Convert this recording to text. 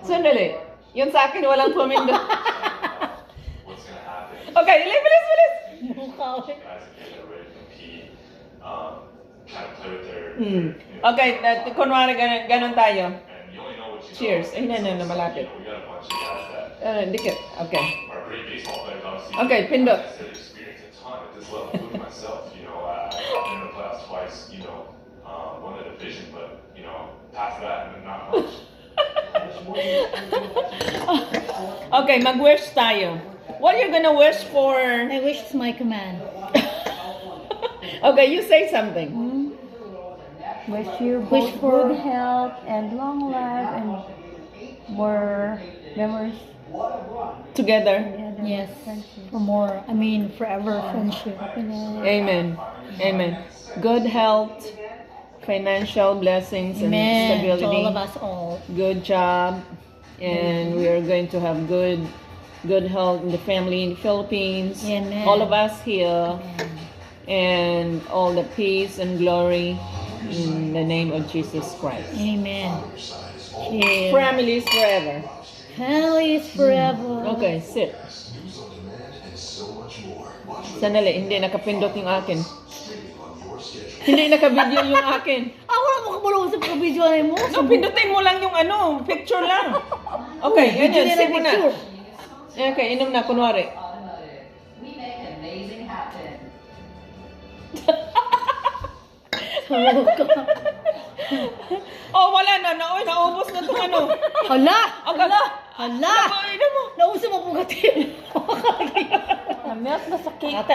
Sandali. Yun sa akin, walang pumindot. What's gonna happen? Okay, bilis, bilis. Mukha ko. Guys that get ready to compete, kind of play with their. Okay, kunwari ganun tayo. And you only know what you Cheers. know. Ay, no, malapit. We got a bunch of guys that Dikit. Okay. are great baseball players, obviously. Okay, pindot. I said experience a ton at this level, including myself. I've been in the playoffs twice. Won the division, but past that, not much. Okay, mag-wish tayo. What are you gonna wish for? I wish it's my command. Okay, you say something. Wish you Wish both for- good health and long life and more memories Together. together. Yes. Friendship. For more, forever friendship. Amen. Amen. Good health, financial blessings, and Amen. To stability. all of us all. Good job, and we are going to have good health in the family in the Philippines. Amen. All of us here, and all the peace and glory in the name of Jesus Christ. Amen. Yeah. Families forever. Family is forever. Okay, sit. Sandali, hindi nakapindot yung akin. Hindi naka-video yung akin. Wala mo kabulong sa pag-video na mo. No, pindutin mo lang yung picture lang. Okay, yun yun, sit mo na. Okay, inom na, kunwari. We make amazing happen. Oh, wala na, naubos na itong Hala! Hala! Hala! Inom mo. Nauso mo pugatin. Melt na sakit. Ate,